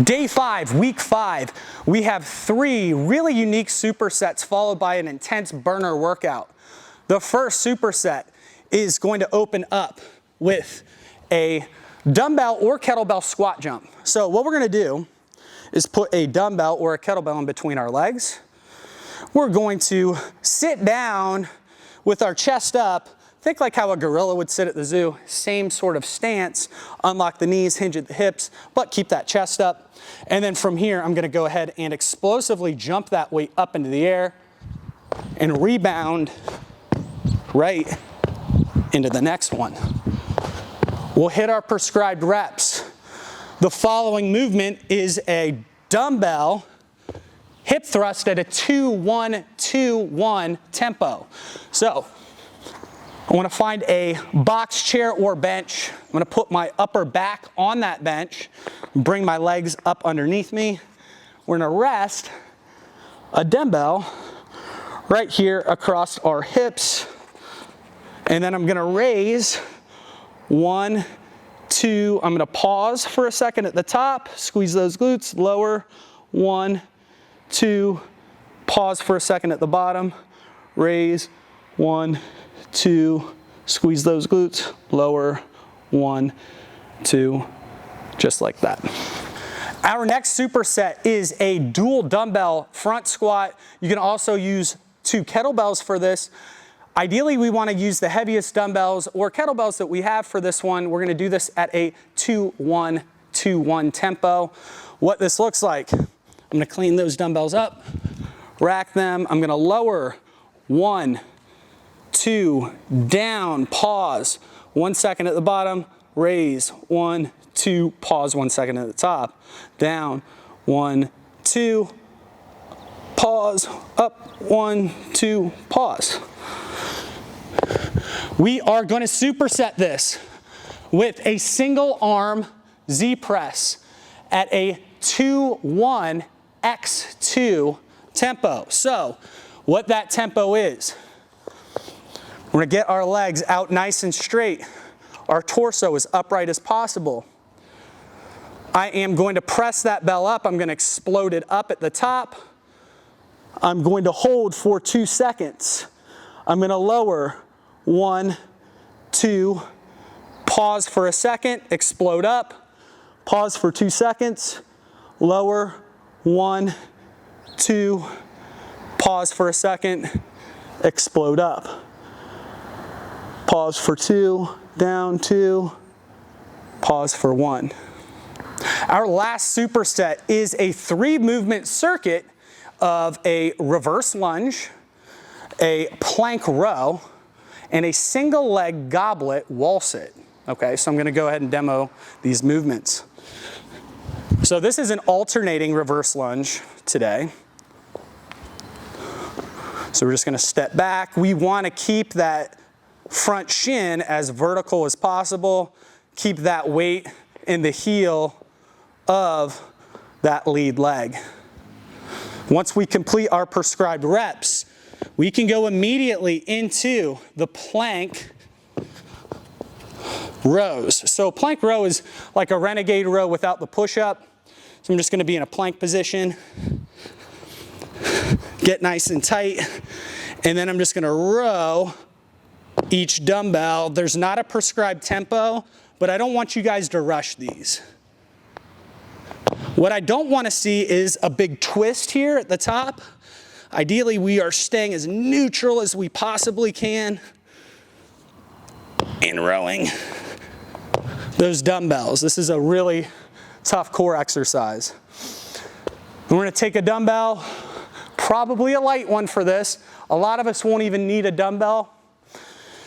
Day 5, week 5, we have 3 really unique supersets followed by an intense burner workout. The first superset is going to open up with a dumbbell or kettlebell squat jump. So what we're going to do is put a dumbbell or a kettlebell in between our legs. We're going to sit down with our chest up. Think like how a gorilla would sit at the zoo, same sort of stance, unlock the knees, hinge at the hips, but keep that chest up. And then from here, I'm gonna go ahead and explosively jump that weight up into the air and rebound right into the next one. We'll hit our prescribed reps. The following movement is a dumbbell hip thrust at a 2-1-2-1 tempo. So, I want to find a box chair or bench. I'm going to put my upper back on that bench, bring my legs up underneath me. We're going to rest a dumbbell right here across our hips. And then I'm going to raise 1, 2. I'm going to pause for a second at the top, squeeze those glutes, lower 1, 2, pause for a second at the bottom, raise 1, 2, squeeze those glutes, lower 1, 2, just like that. Our next superset is a dual dumbbell front squat. You can also use 2 kettlebells for this. Ideally, we want to use the heaviest dumbbells or kettlebells that we have for this one. We're going to do this at a 2-1-2-1 tempo. What this looks like, I'm going to clean those dumbbells up, rack them. I'm going to lower 1, 2, down, pause, 1 second at the bottom, raise, 1, 2, pause 1 second at the top, down, 1, 2, pause, up, 1, 2, pause. We are going to superset this with a single arm Z press at a 2-1-X2 tempo. So what that tempo is, we're going to get our legs out nice and straight. Our torso as upright as possible. I am going to press that bell up. I'm going to explode it up at the top. I'm going to hold for 2 seconds. I'm going to lower 1, 2, pause for a second, explode up, pause for 2 seconds, lower 1, 2, pause for a second, explode up. Pause for 2, down 2, pause for 1. Our last superset is a 3-movement circuit of a reverse lunge, a plank row, and a single leg goblet wall sit. Okay, so I'm going to go ahead and demo these movements. So this is an alternating reverse lunge today. So we're just going to step back. We want to keep that front shin as vertical as possible. Keep that weight in the heel of that lead leg. Once we complete our prescribed reps, we can go immediately into the plank rows. So plank row is like a renegade row without the push-up. So I'm just going to be in a plank position, get nice and tight, and then I'm just going to row each dumbbell. There's not a prescribed tempo, but I don't want you guys to rush these. What I don't want to see is a big twist here at the top. Ideally, we are staying as neutral as we possibly can in rowing those dumbbells. This is a really tough core exercise. We're going to take a dumbbell, probably a light one for this. A lot of us won't even need a dumbbell.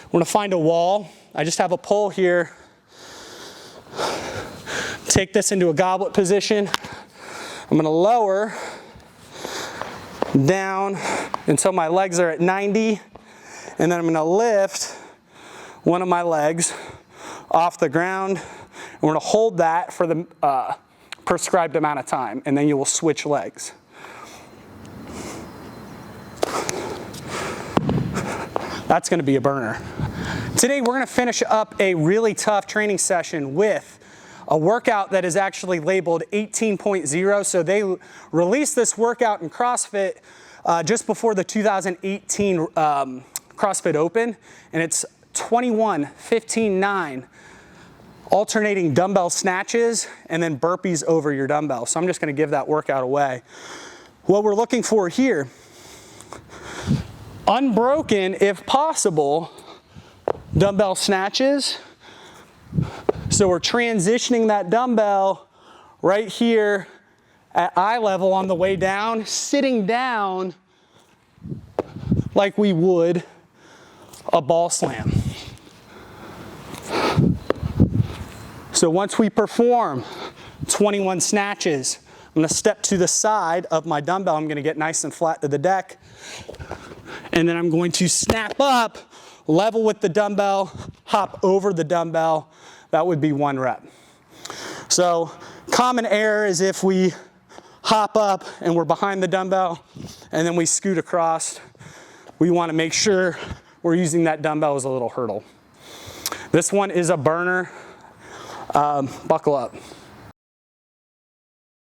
We're going to find a wall. I just have a pole here. Take this into a goblet position. I'm going to lower down until my legs are at 90, and then I'm going to lift one of my legs off the ground. And we're going to hold that for the prescribed amount of time, and then you will switch legs. That's going to be a burner. Today we're going to finish up a really tough training session with a workout that is actually labeled 18.0. So they released this workout in CrossFit just before the 2018 CrossFit Open, and it's 21, 15, 9, alternating dumbbell snatches and then burpees over your dumbbell. So I'm just gonna give that workout away. What we're looking for here, unbroken, if possible, dumbbell snatches. So we're transitioning that dumbbell right here at eye level on the way down, sitting down like we would a ball slam. So once we perform 21 snatches, I'm gonna step to the side of my dumbbell. I'm gonna get nice and flat to the deck. And then I'm going to snap up, level with the dumbbell, hop over the dumbbell. That would be 1 rep. So common error is if we hop up and we're behind the dumbbell and then we scoot across. We wanna make sure we're using that dumbbell as a little hurdle. This one is a burner. Buckle up.